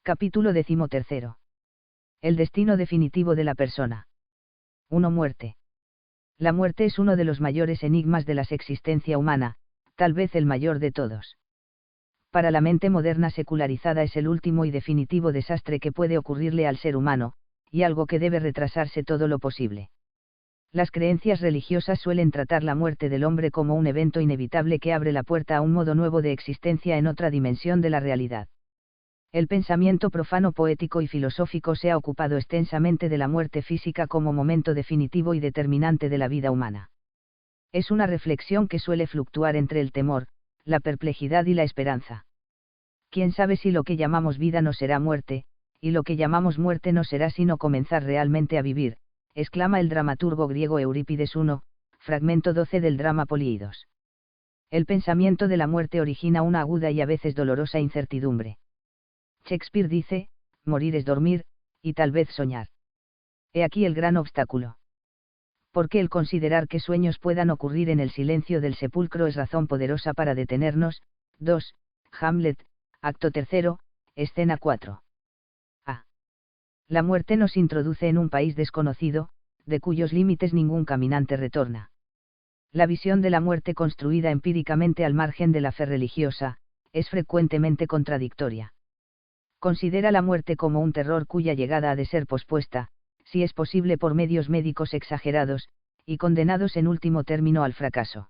Capítulo 13. El destino definitivo de la persona. 1. Muerte. La muerte es uno de los mayores enigmas de la existencia humana, tal vez el mayor de todos. Para la mente moderna secularizada es el último y definitivo desastre que puede ocurrirle al ser humano, y algo que debe retrasarse todo lo posible. Las creencias religiosas suelen tratar la muerte del hombre como un evento inevitable que abre la puerta a un modo nuevo de existencia en otra dimensión de la realidad. El pensamiento profano, poético y filosófico se ha ocupado extensamente de la muerte física como momento definitivo y determinante de la vida humana. Es una reflexión que suele fluctuar entre el temor, la perplejidad y la esperanza. ¿Quién sabe si lo que llamamos vida no será muerte, y lo que llamamos muerte no será sino comenzar realmente a vivir?, exclama el dramaturgo griego Eurípides I, fragmento 12 del drama Políidos. El pensamiento de la muerte origina una aguda y a veces dolorosa incertidumbre. Shakespeare dice, morir es dormir, y tal vez soñar. He aquí el gran obstáculo. Porque el considerar que sueños puedan ocurrir en el silencio del sepulcro es razón poderosa para detenernos. 2. Hamlet, acto 3, escena 4. A. La muerte nos introduce en un país desconocido, de cuyos límites ningún caminante retorna. La visión de la muerte construida empíricamente al margen de la fe religiosa, es frecuentemente contradictoria. Considera la muerte como un terror cuya llegada ha de ser pospuesta, si es posible por medios médicos exagerados, y condenados en último término al fracaso.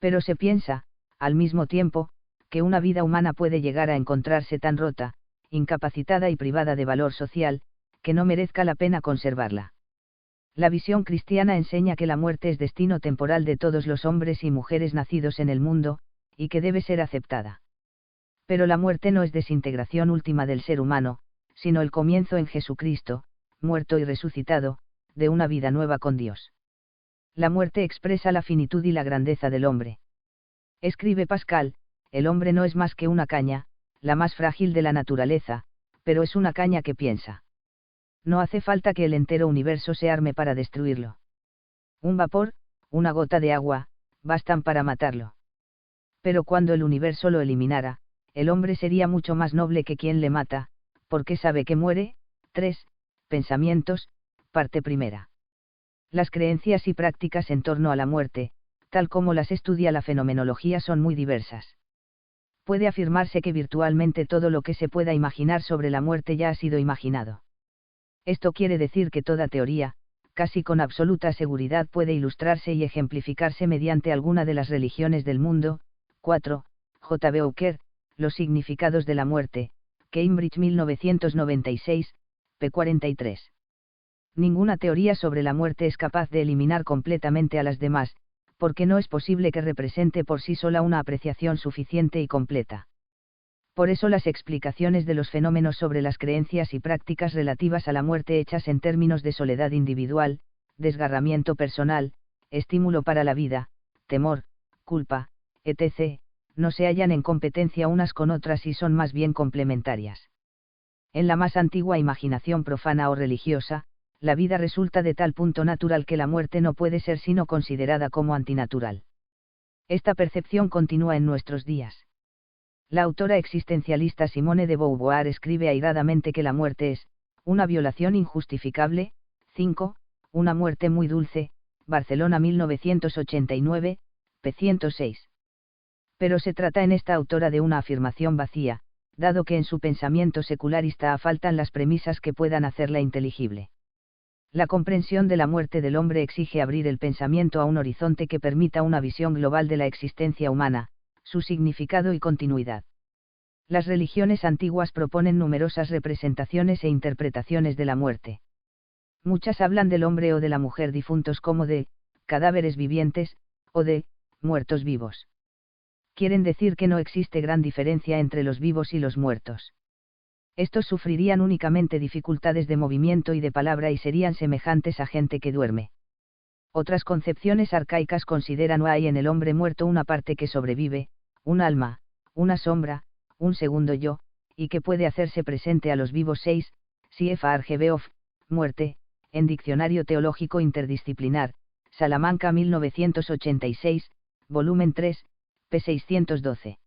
Pero se piensa, al mismo tiempo, que una vida humana puede llegar a encontrarse tan rota, incapacitada y privada de valor social, que no merezca la pena conservarla. La visión cristiana enseña que la muerte es destino temporal de todos los hombres y mujeres nacidos en el mundo, y que debe ser aceptada. Pero la muerte no es desintegración última del ser humano, sino el comienzo en Jesucristo, muerto y resucitado, de una vida nueva con Dios. La muerte expresa la finitud y la grandeza del hombre. Escribe Pascal, el hombre no es más que una caña, la más frágil de la naturaleza, pero es una caña que piensa. No hace falta que el entero universo se arme para destruirlo. Un vapor, una gota de agua, bastan para matarlo. Pero cuando el universo lo eliminara, el hombre sería mucho más noble que quien le mata, porque sabe que muere. 3. Pensamientos, parte primera. Las creencias y prácticas en torno a la muerte, tal como las estudia la fenomenología, son muy diversas. Puede afirmarse que virtualmente todo lo que se pueda imaginar sobre la muerte ya ha sido imaginado. Esto quiere decir que toda teoría, casi con absoluta seguridad, puede ilustrarse y ejemplificarse mediante alguna de las religiones del mundo. 4. J. B. Hooker, Los significados de la muerte, Cambridge 1996, p. 43. Ninguna teoría sobre la muerte es capaz de eliminar completamente a las demás, porque no es posible que represente por sí sola una apreciación suficiente y completa. Por eso las explicaciones de los fenómenos sobre las creencias y prácticas relativas a la muerte hechas en términos de soledad individual, desgarramiento personal, estímulo para la vida, temor, culpa, etc., no se hallan en competencia unas con otras y son más bien complementarias. En la más antigua imaginación profana o religiosa, la vida resulta de tal punto natural que la muerte no puede ser sino considerada como antinatural. Esta percepción continúa en nuestros días. La autora existencialista Simone de Beauvoir escribe airadamente que la muerte es una violación injustificable. 5. Una muerte muy dulce, Barcelona 1989, p. 106. Pero se trata en esta autora de una afirmación vacía, dado que en su pensamiento secularista faltan las premisas que puedan hacerla inteligible. La comprensión de la muerte del hombre exige abrir el pensamiento a un horizonte que permita una visión global de la existencia humana, su significado y continuidad. Las religiones antiguas proponen numerosas representaciones e interpretaciones de la muerte. Muchas hablan del hombre o de la mujer difuntos como de cadáveres vivientes, o de muertos vivos. Quieren decir que no existe gran diferencia entre los vivos y los muertos. Estos sufrirían únicamente dificultades de movimiento y de palabra y serían semejantes a gente que duerme. Otras concepciones arcaicas consideran o hay en el hombre muerto una parte que sobrevive, un alma, una sombra, un segundo yo, y que puede hacerse presente a los vivos. 6. C.F.R. Geoff, Muerte, en Diccionario Teológico Interdisciplinar, Salamanca 1986, volumen 3, p. 612.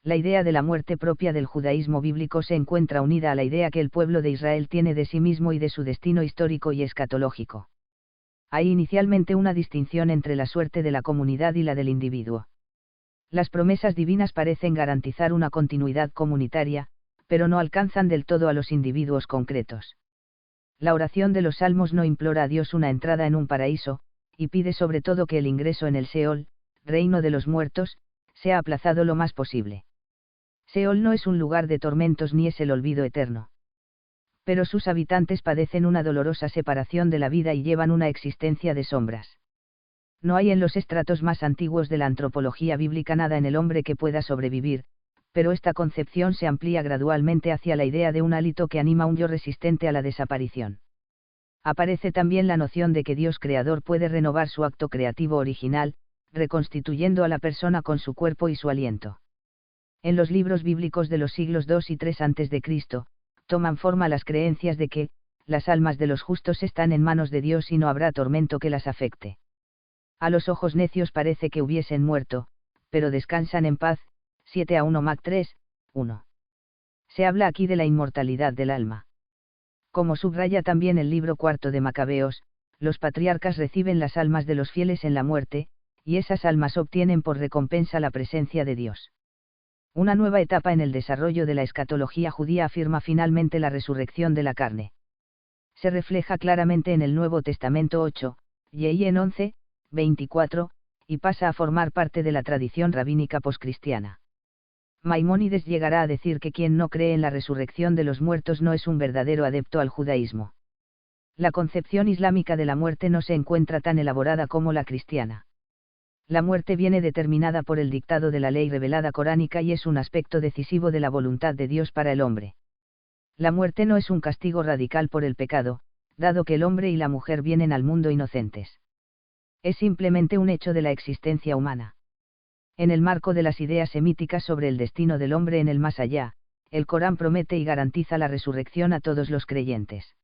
La idea de la muerte propia del judaísmo bíblico se encuentra unida a la idea que el pueblo de Israel tiene de sí mismo y de su destino histórico y escatológico. Hay inicialmente una distinción entre la suerte de la comunidad y la del individuo. Las promesas divinas parecen garantizar una continuidad comunitaria, pero no alcanzan del todo a los individuos concretos. La oración de los Salmos no implora a Dios una entrada en un paraíso, y pide sobre todo que el ingreso en el Seol, reino de los muertos, sea aplazado lo más posible. Seol no es un lugar de tormentos ni es el olvido eterno. Pero sus habitantes padecen una dolorosa separación de la vida y llevan una existencia de sombras. No hay en los estratos más antiguos de la antropología bíblica nada en el hombre que pueda sobrevivir, pero esta concepción se amplía gradualmente hacia la idea de un hálito que anima un yo resistente a la desaparición. Aparece también la noción de que Dios creador puede renovar su acto creativo original, reconstituyendo a la persona con su cuerpo y su aliento. En los libros bíblicos de los siglos II y III a.C., toman forma las creencias de que, las almas de los justos están en manos de Dios y no habrá tormento que las afecte. A los ojos necios parece que hubiesen muerto, pero descansan en paz. 7:1 Mac 3, 1. Se habla aquí de la inmortalidad del alma. Como subraya también el libro cuarto de Macabeos, los patriarcas reciben las almas de los fieles en la muerte, y esas almas obtienen por recompensa la presencia de Dios. Una nueva etapa en el desarrollo de la escatología judía afirma finalmente la resurrección de la carne. Se refleja claramente en el Nuevo Testamento 8, y en 11, 24, y pasa a formar parte de la tradición rabínica poscristiana. Maimónides llegará a decir que quien no cree en la resurrección de los muertos no es un verdadero adepto al judaísmo. La concepción islámica de la muerte no se encuentra tan elaborada como la cristiana. La muerte viene determinada por el dictado de la ley revelada coránica y es un aspecto decisivo de la voluntad de Dios para el hombre. La muerte no es un castigo radical por el pecado, dado que el hombre y la mujer vienen al mundo inocentes. Es simplemente un hecho de la existencia humana. En el marco de las ideas semíticas sobre el destino del hombre en el más allá, el Corán promete y garantiza la resurrección a todos los creyentes.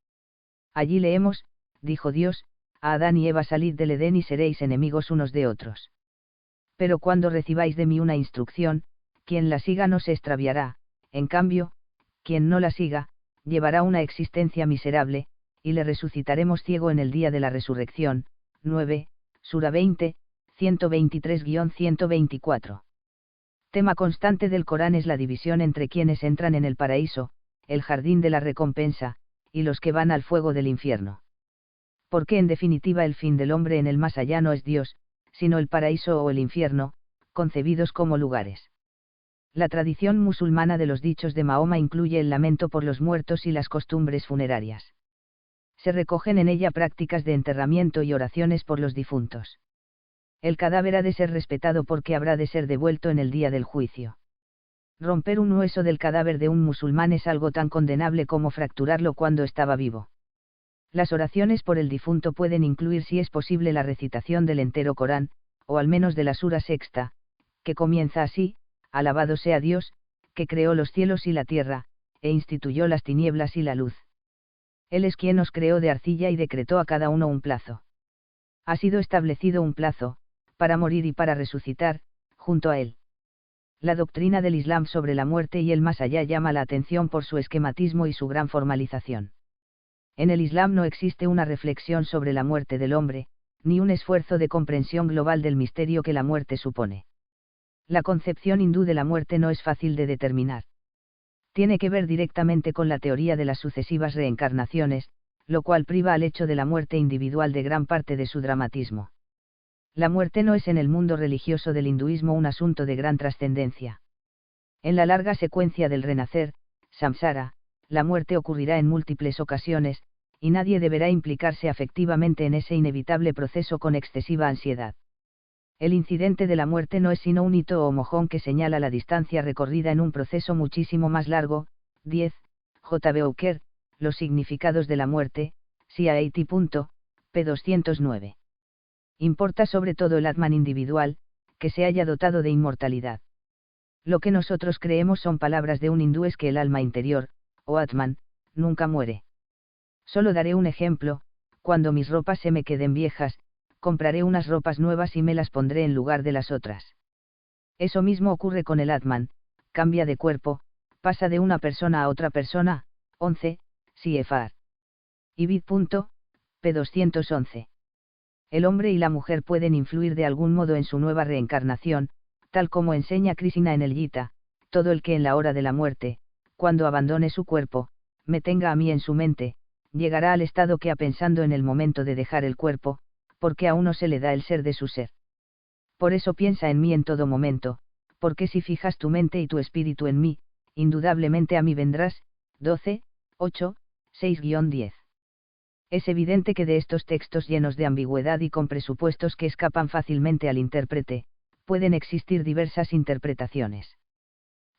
Allí leemos, dijo Dios, a Adán y Eva: salid del Edén y seréis enemigos unos de otros. Pero cuando recibáis de mí una instrucción, quien la siga no se extraviará, en cambio, quien no la siga, llevará una existencia miserable, y le resucitaremos ciego en el día de la resurrección. 9, Sura 20, 123-124. Tema constante del Corán es la división entre quienes entran en el paraíso, el jardín de la recompensa, y los que van al fuego del infierno. Porque en definitiva el fin del hombre en el más allá no es Dios, sino el paraíso o el infierno, concebidos como lugares. La tradición musulmana de los dichos de Mahoma incluye el lamento por los muertos y las costumbres funerarias. Se recogen en ella prácticas de enterramiento y oraciones por los difuntos. El cadáver ha de ser respetado porque habrá de ser devuelto en el día del juicio. Romper un hueso del cadáver de un musulmán es algo tan condenable como fracturarlo cuando estaba vivo. Las oraciones por el difunto pueden incluir, si es posible, la recitación del entero Corán, o al menos de la sura sexta, que comienza así: alabado sea Dios, que creó los cielos y la tierra, e instituyó las tinieblas y la luz. Él es quien os creó de arcilla y decretó a cada uno un plazo. Ha sido establecido un plazo, para morir y para resucitar, junto a él. La doctrina del Islam sobre la muerte y el más allá llama la atención por su esquematismo y su gran formalización. En el Islam no existe una reflexión sobre la muerte del hombre, ni un esfuerzo de comprensión global del misterio que la muerte supone. La concepción hindú de la muerte no es fácil de determinar. Tiene que ver directamente con la teoría de las sucesivas reencarnaciones, lo cual priva al hecho de la muerte individual de gran parte de su dramatismo. La muerte no es en el mundo religioso del hinduismo un asunto de gran trascendencia. En la larga secuencia del renacer, samsara, la muerte ocurrirá en múltiples ocasiones, y nadie deberá implicarse afectivamente en ese inevitable proceso con excesiva ansiedad. El incidente de la muerte no es sino un hito o mojón que señala la distancia recorrida en un proceso muchísimo más largo. 10. J. Bowker, Los significados de la muerte, CIAT. P. 209. Importa sobre todo el Atman individual, que se haya dotado de inmortalidad. Lo que nosotros creemos son palabras de un hindú es que el alma interior, o Atman, nunca muere. Solo daré un ejemplo: cuando mis ropas se me queden viejas, compraré unas ropas nuevas y me las pondré en lugar de las otras. Eso mismo ocurre con el Atman, cambia de cuerpo, pasa de una persona a otra persona. 11, CFR. Ibid. P. 211. El hombre y la mujer pueden influir de algún modo en su nueva reencarnación, tal como enseña Krishna en el Gita: todo el que en la hora de la muerte, cuando abandone su cuerpo, me tenga a mí en su mente, llegará al estado que ha pensando en el momento de dejar el cuerpo, porque a uno se le da el ser de su ser. Por eso piensa en mí en todo momento, porque si fijas tu mente y tu espíritu en mí, indudablemente a mí vendrás. 12, 8, 6-10. Es evidente que de estos textos llenos de ambigüedad y con presupuestos que escapan fácilmente al intérprete, pueden existir diversas interpretaciones.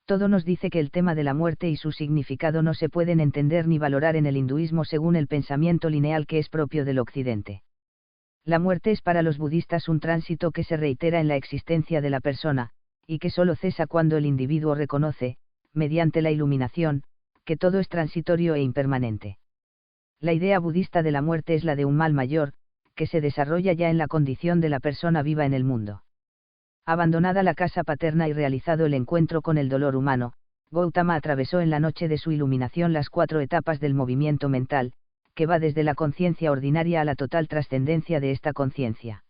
Todo nos dice que el tema de la muerte y su significado no se pueden entender ni valorar en el hinduismo según el pensamiento lineal que es propio del Occidente. La muerte es para los budistas un tránsito que se reitera en la existencia de la persona, y que solo cesa cuando el individuo reconoce, mediante la iluminación, que todo es transitorio e impermanente. La idea budista de la muerte es la de un mal mayor, que se desarrolla ya en la condición de la persona viva en el mundo. Abandonada la casa paterna y realizado el encuentro con el dolor humano, Gautama atravesó en la noche de su iluminación las 4 etapas del movimiento mental, que va desde la conciencia ordinaria a la total trascendencia de esta conciencia.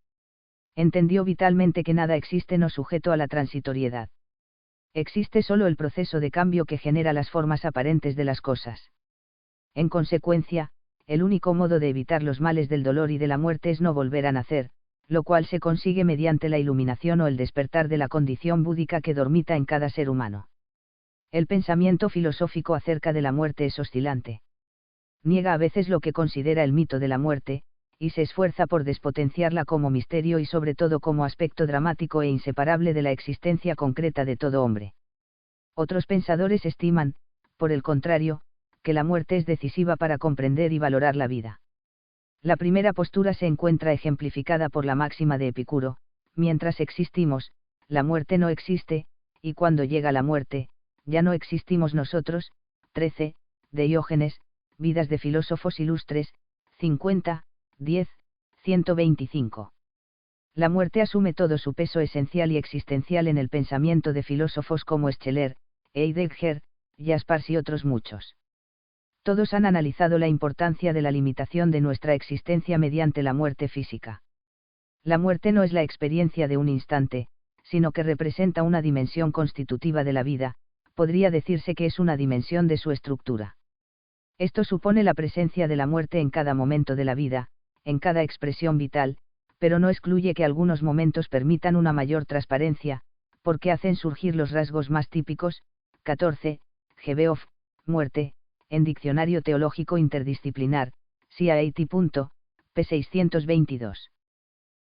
Entendió vitalmente que nada existe no sujeto a la transitoriedad. Existe solo el proceso de cambio que genera las formas aparentes de las cosas. En consecuencia, el único modo de evitar los males del dolor y de la muerte es no volver a nacer, lo cual se consigue mediante la iluminación o el despertar de la condición búdica que dormita en cada ser humano. El pensamiento filosófico acerca de la muerte es oscilante. Niega a veces lo que considera el mito de la muerte, y se esfuerza por despotenciarla como misterio y sobre todo como aspecto dramático e inseparable de la existencia concreta de todo hombre. Otros pensadores estiman, por el contrario, que la muerte es decisiva para comprender y valorar la vida. La primera postura se encuentra ejemplificada por la máxima de Epicuro: mientras existimos, la muerte no existe, y cuando llega la muerte, ya no existimos nosotros. 13, de Diógenes, Vidas de filósofos ilustres, 50, 10, 125. La muerte asume todo su peso esencial y existencial en el pensamiento de filósofos como Scheler, Heidegger, Jaspers y otros muchos. Todos han analizado la importancia de la limitación de nuestra existencia mediante la muerte física. La muerte no es la experiencia de un instante, sino que representa una dimensión constitutiva de la vida, podría decirse que es una dimensión de su estructura. Esto supone la presencia de la muerte en cada momento de la vida, en cada expresión vital, pero no excluye que algunos momentos permitan una mayor transparencia, porque hacen surgir los rasgos más típicos. 14, Gebeoff, muerte, en Diccionario Teológico Interdisciplinar, CIAT. P. 622.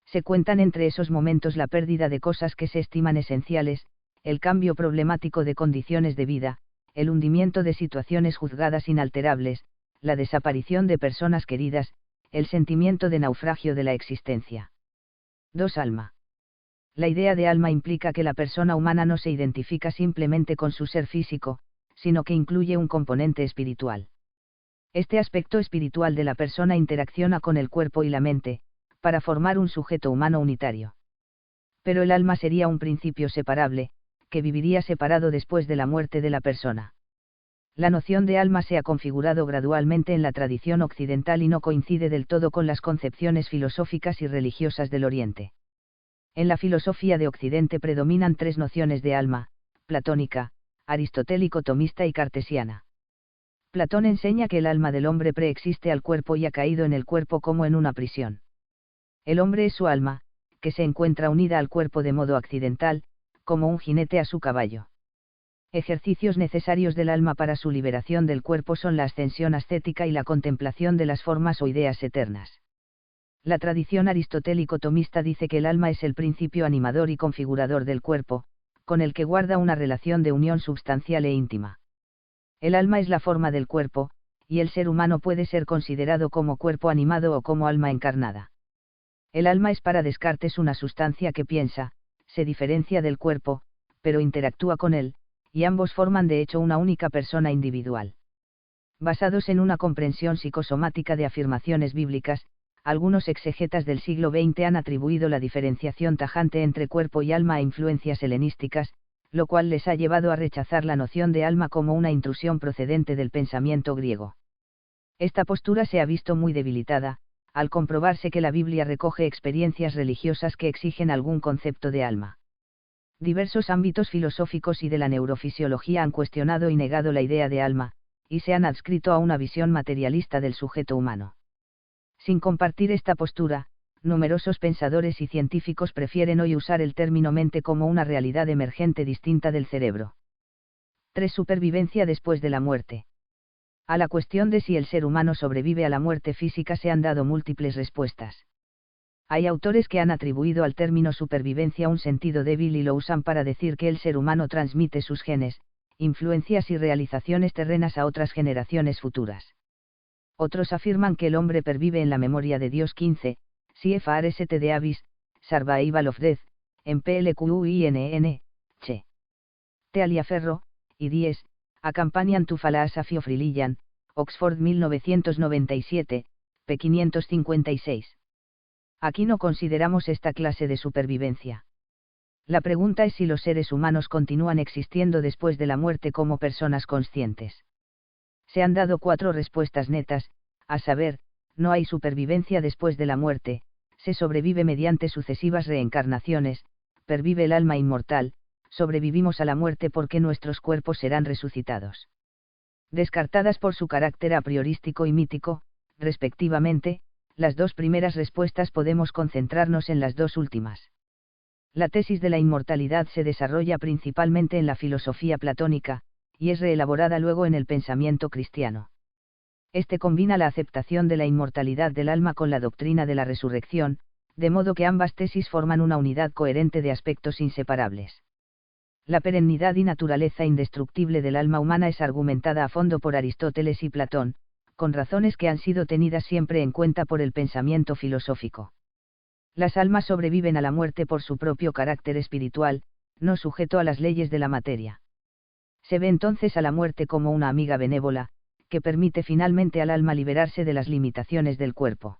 Se cuentan entre esos momentos la pérdida de cosas que se estiman esenciales, el cambio problemático de condiciones de vida, el hundimiento de situaciones juzgadas inalterables, la desaparición de personas queridas, el sentimiento de naufragio de la existencia. 2. Alma. La idea de alma implica que la persona humana no se identifica simplemente con su ser físico, sino que incluye un componente espiritual. Este aspecto espiritual de la persona interacciona con el cuerpo y la mente, para formar un sujeto humano unitario. Pero el alma sería un principio separable, que viviría separado después de la muerte de la persona. La noción de alma se ha configurado gradualmente en la tradición occidental y no coincide del todo con las concepciones filosóficas y religiosas del Oriente. En la filosofía de Occidente predominan 3 nociones de alma: platónica, aristotélico-tomista y cartesiana. Platón enseña que el alma del hombre preexiste al cuerpo y ha caído en el cuerpo como en una prisión. El hombre es su alma, que se encuentra unida al cuerpo de modo accidental, como un jinete a su caballo. Ejercicios necesarios del alma para su liberación del cuerpo son la ascensión ascética y la contemplación de las formas o ideas eternas. La tradición aristotélico-tomista dice que el alma es el principio animador y configurador del cuerpo, con el que guarda una relación de unión substancial e íntima. El alma es la forma del cuerpo, y el ser humano puede ser considerado como cuerpo animado o como alma encarnada. El alma es para Descartes una sustancia que piensa, se diferencia del cuerpo, pero interactúa con él, y ambos forman de hecho una única persona individual. Basados en una comprensión psicosomática de afirmaciones bíblicas, algunos exegetas del siglo XX han atribuido la diferenciación tajante entre cuerpo y alma a influencias helenísticas, lo cual les ha llevado a rechazar la noción de alma como una intrusión procedente del pensamiento griego. Esta postura se ha visto muy debilitada, al comprobarse que la Biblia recoge experiencias religiosas que exigen algún concepto de alma. Diversos ámbitos filosóficos y de la neurofisiología han cuestionado y negado la idea de alma, y se han adscrito a una visión materialista del sujeto humano. Sin compartir esta postura, numerosos pensadores y científicos prefieren hoy usar el término mente como una realidad emergente distinta del cerebro. 3. Supervivencia después de la muerte. A la cuestión de si el ser humano sobrevive a la muerte física se han dado múltiples respuestas. Hay autores que han atribuido al término supervivencia un sentido débil y lo usan para decir que el ser humano transmite sus genes, influencias y realizaciones terrenas a otras generaciones futuras. Otros afirman que el hombre pervive en la memoria de Dios. 15. CFR St. de Avis, Survival of Death, en PLQINN, Che. Tealiaferro, y 10. Accompanian to Philosophy of Religion, Oxford 1997, p. 556. Aquí no consideramos esta clase de supervivencia. La pregunta es si los seres humanos continúan existiendo después de la muerte como personas conscientes. Se han dado 4 respuestas netas, a saber, no hay supervivencia después de la muerte, se sobrevive mediante sucesivas reencarnaciones, pervive el alma inmortal, sobrevivimos a la muerte porque nuestros cuerpos serán resucitados. Descartadas por su carácter a priorístico y mítico, respectivamente, las 2 primeras respuestas podemos concentrarnos en las 2 últimas. La tesis de la inmortalidad se desarrolla principalmente en la filosofía platónica, y es reelaborada luego en el pensamiento cristiano. Este combina la aceptación de la inmortalidad del alma con la doctrina de la resurrección, de modo que ambas tesis forman una unidad coherente de aspectos inseparables. La perennidad y naturaleza indestructible del alma humana es argumentada a fondo por Aristóteles y Platón, con razones que han sido tenidas siempre en cuenta por el pensamiento filosófico. Las almas sobreviven a la muerte por su propio carácter espiritual, no sujeto a las leyes de la materia. Se ve entonces a la muerte como una amiga benévola, que permite finalmente al alma liberarse de las limitaciones del cuerpo.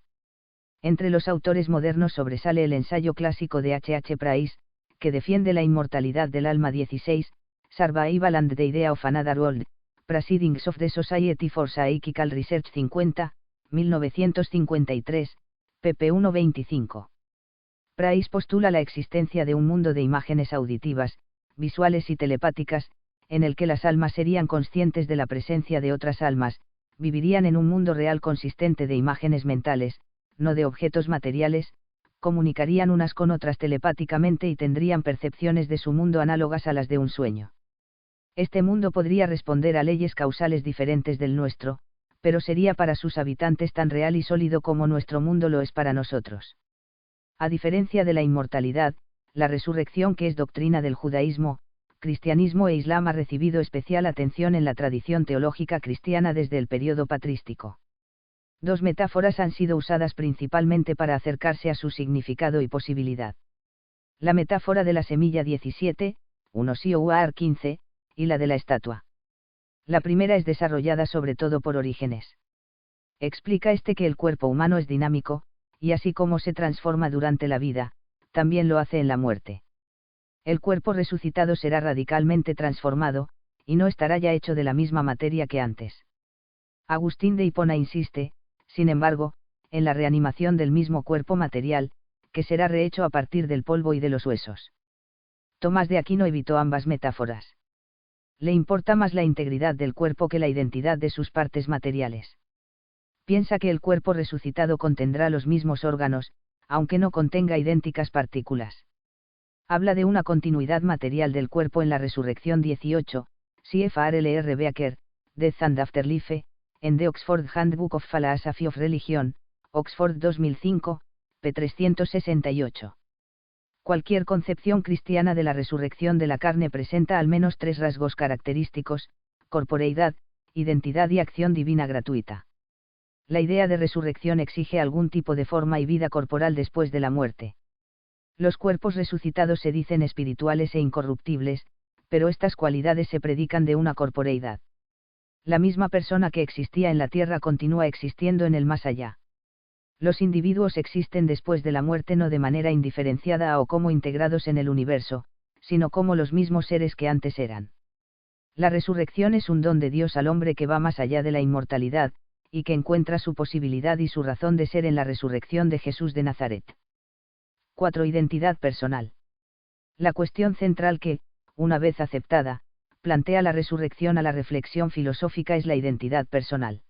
Entre los autores modernos sobresale el ensayo clásico de H. H. Price, que defiende la inmortalidad del alma. 16, Survival and the Idea of Another World, Proceedings of the Society for Psychical Research 50, 1953, pp. 1-25. Price postula la existencia de un mundo de imágenes auditivas, visuales y telepáticas, en el que las almas serían conscientes de la presencia de otras almas, vivirían en un mundo real consistente de imágenes mentales, no de objetos materiales, comunicarían unas con otras telepáticamente y tendrían percepciones de su mundo análogas a las de un sueño. Este mundo podría responder a leyes causales diferentes del nuestro, pero sería para sus habitantes tan real y sólido como nuestro mundo lo es para nosotros. A diferencia de la inmortalidad, la resurrección, que es doctrina del judaísmo, cristianismo e islam, ha recibido especial atención en la tradición teológica cristiana desde el período patrístico. 2 metáforas han sido usadas principalmente para acercarse a su significado y posibilidad. La metáfora de la semilla 17, 1 Sioar 15, y la de la estatua. La primera es desarrollada sobre todo por Orígenes. Explica que el cuerpo humano es dinámico, y así como se transforma durante la vida, también lo hace en la muerte. El cuerpo resucitado será radicalmente transformado, y no estará ya hecho de la misma materia que antes. Agustín de Hipona insiste, sin embargo, en la reanimación del mismo cuerpo material, que será rehecho a partir del polvo y de los huesos. Tomás de Aquino evitó ambas metáforas. Le importa más la integridad del cuerpo que la identidad de sus partes materiales. Piensa que el cuerpo resucitado contendrá los mismos órganos, aunque no contenga idénticas partículas. Habla de una continuidad material del cuerpo en la resurrección. 18, CFR Beaker, Death and Afterlife, en The Oxford Handbook of Philosophy of Religion, Oxford 2005, p. 368. Cualquier concepción cristiana de la resurrección de la carne presenta al menos 3 rasgos característicos: corporeidad, identidad y acción divina gratuita. La idea de resurrección exige algún tipo de forma y vida corporal después de la muerte. Los cuerpos resucitados se dicen espirituales e incorruptibles, pero estas cualidades se predican de una corporeidad. La misma persona que existía en la tierra continúa existiendo en el más allá. Los individuos existen después de la muerte no de manera indiferenciada o como integrados en el universo, sino como los mismos seres que antes eran. La resurrección es un don de Dios al hombre que va más allá de la inmortalidad, y que encuentra su posibilidad y su razón de ser en la resurrección de Jesús de Nazaret. 4. Identidad personal. La cuestión central que, una vez aceptada, plantea la resurrección a la reflexión filosófica es la identidad personal.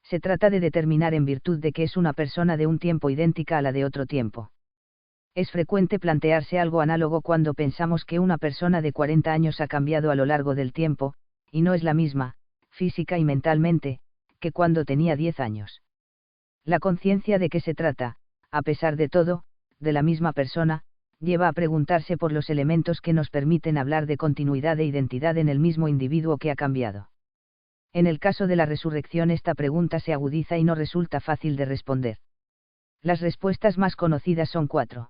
Se trata de determinar en virtud de que es una persona de un tiempo idéntica a la de otro tiempo. Es frecuente plantearse algo análogo cuando pensamos que una persona de 40 años ha cambiado a lo largo del tiempo, y no es la misma, física y mentalmente, que cuando tenía 10 años. La conciencia de que se trata, a pesar de todo, de la misma persona, lleva a preguntarse por los elementos que nos permiten hablar de continuidad e identidad en el mismo individuo que ha cambiado. En el caso de la resurrección esta pregunta se agudiza y no resulta fácil de responder. Las respuestas más conocidas son 4.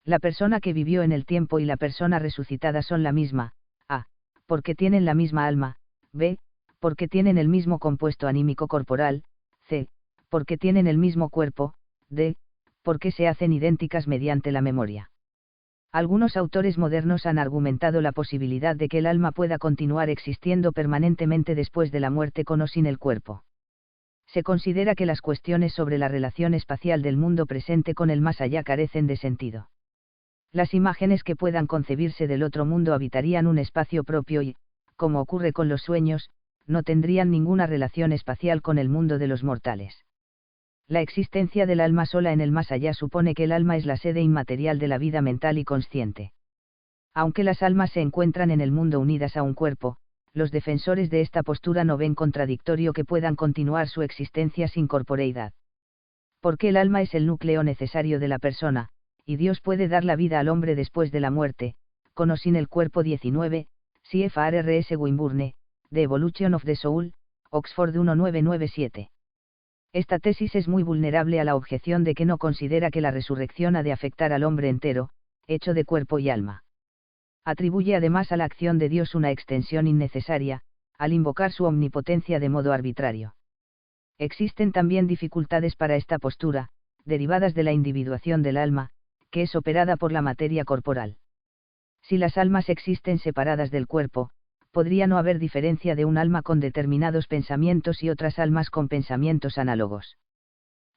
La persona que vivió en el tiempo y la persona resucitada son la misma, a. Porque tienen la misma alma, b. Porque tienen el mismo compuesto anímico corporal, c. Porque tienen el mismo cuerpo, d. Porque se hacen idénticas mediante la memoria. Algunos autores modernos han argumentado la posibilidad de que el alma pueda continuar existiendo permanentemente después de la muerte con o sin el cuerpo. Se considera que las cuestiones sobre la relación espacial del mundo presente con el más allá carecen de sentido. Las imágenes que puedan concebirse del otro mundo habitarían un espacio propio y, como ocurre con los sueños, no tendrían ninguna relación espacial con el mundo de los mortales. La existencia del alma sola en el más allá supone que el alma es la sede inmaterial de la vida mental y consciente. Aunque las almas se encuentran en el mundo unidas a un cuerpo, los defensores de esta postura no ven contradictorio que puedan continuar su existencia sin corporeidad. Porque el alma es el núcleo necesario de la persona, y Dios puede dar la vida al hombre después de la muerte, con o sin el cuerpo. 19, C.F.R.S. Wimburne, The Evolution of the Soul, Oxford 1997. Esta tesis es muy vulnerable a la objeción de que no considera que la resurrección ha de afectar al hombre entero, hecho de cuerpo y alma. Atribuye además a la acción de Dios una extensión innecesaria, al invocar su omnipotencia de modo arbitrario. Existen también dificultades para esta postura, derivadas de la individuación del alma, que es operada por la materia corporal. Si las almas existen separadas del cuerpo, podría no haber diferencia de un alma con determinados pensamientos y otras almas con pensamientos análogos.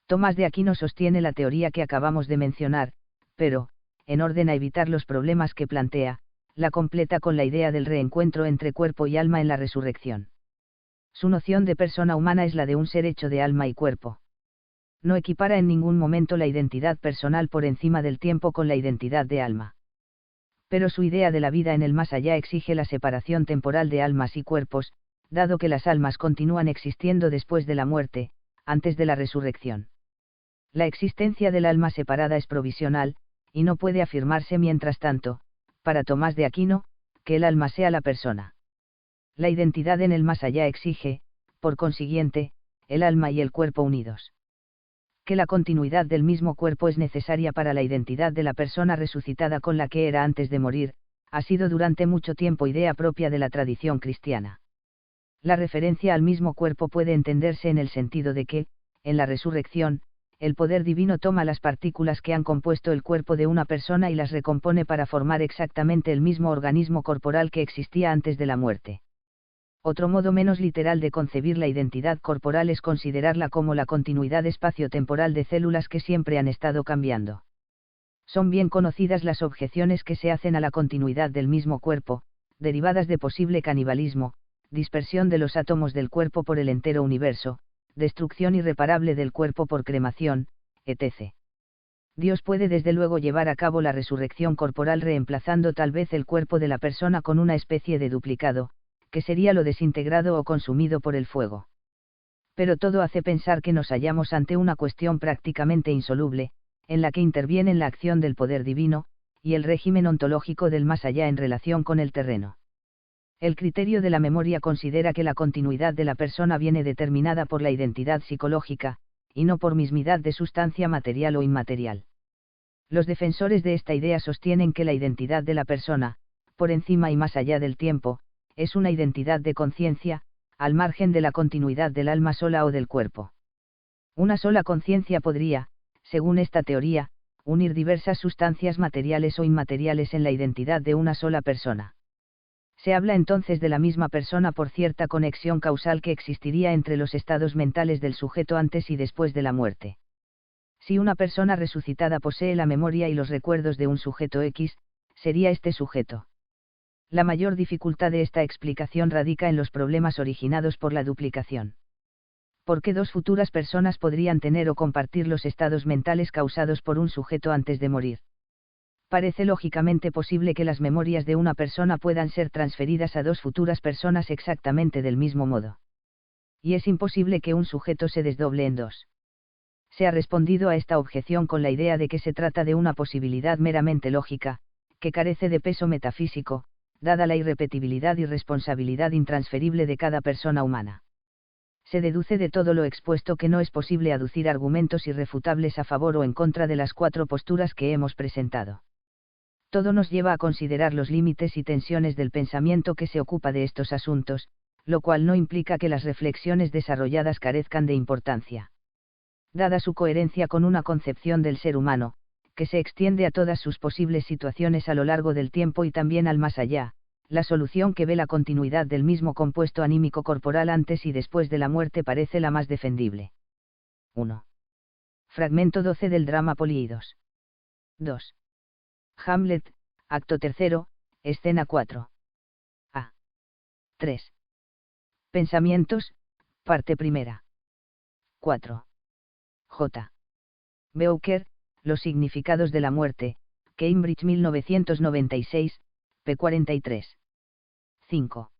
Tomás de Aquino sostiene la teoría que acabamos de mencionar, pero, en orden a evitar los problemas que plantea, la completa con la idea del reencuentro entre cuerpo y alma en la resurrección. Su noción de persona humana es la de un ser hecho de alma y cuerpo. No equipara en ningún momento la identidad personal por encima del tiempo con la identidad de alma. Pero su idea de la vida en el más allá exige la separación temporal de almas y cuerpos, dado que las almas continúan existiendo después de la muerte, antes de la resurrección. La existencia del alma separada es provisional, y no puede afirmarse mientras tanto, para Tomás de Aquino, que el alma sea la persona. La identidad en el más allá exige, por consiguiente, el alma y el cuerpo unidos. Que la continuidad del mismo cuerpo es necesaria para la identidad de la persona resucitada con la que era antes de morir, ha sido durante mucho tiempo idea propia de la tradición cristiana. La referencia al mismo cuerpo puede entenderse en el sentido de que, en la resurrección, el poder divino toma las partículas que han compuesto el cuerpo de una persona y las recompone para formar exactamente el mismo organismo corporal que existía antes de la muerte. Otro modo menos literal de concebir la identidad corporal es considerarla como la continuidad espacio-temporal de células que siempre han estado cambiando. Son bien conocidas las objeciones que se hacen a la continuidad del mismo cuerpo, derivadas de posible canibalismo, dispersión de los átomos del cuerpo por el entero universo, destrucción irreparable del cuerpo por cremación, etc. Dios puede desde luego llevar a cabo la resurrección corporal reemplazando tal vez el cuerpo de la persona con una especie de duplicado, que sería lo desintegrado o consumido por el fuego. Pero todo hace pensar que nos hallamos ante una cuestión prácticamente insoluble, en la que intervienen la acción del poder divino, y el régimen ontológico del más allá en relación con el terreno. El criterio de la memoria considera que la continuidad de la persona viene determinada por la identidad psicológica, y no por mismidad de sustancia material o inmaterial. Los defensores de esta idea sostienen que la identidad de la persona, por encima y más allá del tiempo, es una identidad de conciencia, al margen de la continuidad del alma sola o del cuerpo. Una sola conciencia podría, según esta teoría, unir diversas sustancias materiales o inmateriales en la identidad de una sola persona. Se habla entonces de la misma persona por cierta conexión causal que existiría entre los estados mentales del sujeto antes y después de la muerte. Si una persona resucitada posee la memoria y los recuerdos de un sujeto X, sería este sujeto. La mayor dificultad de esta explicación radica en los problemas originados por la duplicación. ¿Por qué dos futuras personas podrían tener o compartir los estados mentales causados por un sujeto antes de morir? Parece lógicamente posible que las memorias de una persona puedan ser transferidas a dos futuras personas exactamente del mismo modo. Y es imposible que un sujeto se desdoble en dos. Se ha respondido a esta objeción con la idea de que se trata de una posibilidad meramente lógica, que carece de peso metafísico, dada la irrepetibilidad y responsabilidad intransferible de cada persona humana. Se deduce de todo lo expuesto que no es posible aducir argumentos irrefutables a favor o en contra de las cuatro posturas que hemos presentado. Todo nos lleva a considerar los límites y tensiones del pensamiento que se ocupa de estos asuntos, lo cual no implica que las reflexiones desarrolladas carezcan de importancia. Dada su coherencia con una concepción del ser humano, que se extiende a todas sus posibles situaciones a lo largo del tiempo y también al más allá, la solución que ve la continuidad del mismo compuesto anímico corporal antes y después de la muerte parece la más defendible. 1. Fragmento 12 del drama Políidos. 2. Hamlet, acto tercero, escena 4. A. 3. Pensamientos, parte primera. 4. J. Bowker, Los significados de la muerte, Cambridge 1996, p. 43. 5.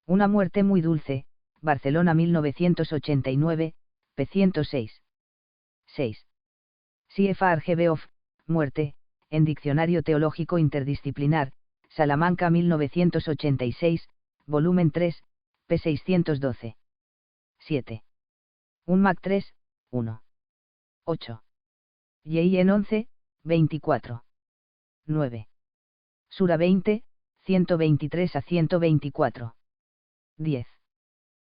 Una muerte muy dulce, Barcelona 1989, p. 106. 6. C.F.R. Gebeoff, Muerte, en Diccionario Teológico Interdisciplinar, Salamanca 1986, volumen 3, p. 612. 7. Un Mac 3, 1. 8. J.I.N. 11, 24. 9. Sura 20, 123 a 124. 10.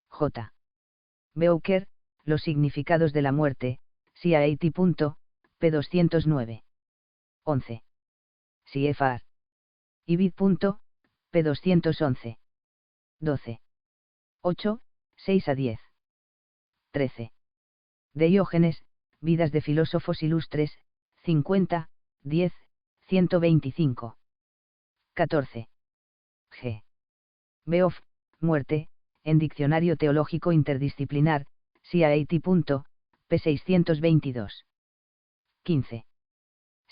J. Bowker, Los significados de la muerte, CIAT. p. 209. 11. CFR. Ibid. p. 211. 12. 8, 6 a 10. 13. Diógenes, Vidas de filósofos ilustres, 50, 10, 125. 14. G. Beoff, Muerte, en Diccionario Teológico Interdisciplinar, CIAT. p. 622. 15.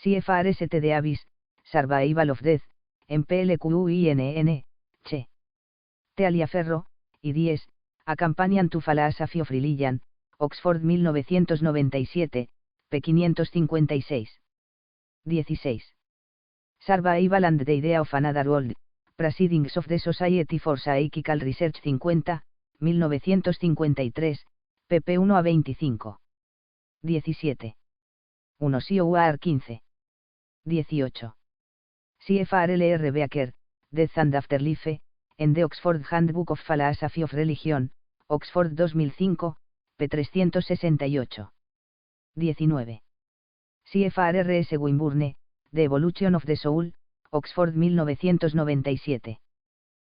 CFR St. de Avis, Survival of Death, en PLQINN, Che. Tealiaferro, y 10, Accompanion to Philosophy of Religion, Oxford 1997, p. 556. 16. Survival and the Idea of Another World, Proceedings of the Society for Psychical Research 50, 1953, pp. 1 a 25. 17. 1 COAR 15. 18. CFRLR Beaker, Death and Afterlife, en The Oxford Handbook of Philosophy of Religion, Oxford 2005, p. 368. 19. CFRRS Winburne, The Evolution of the Soul, Oxford 1997.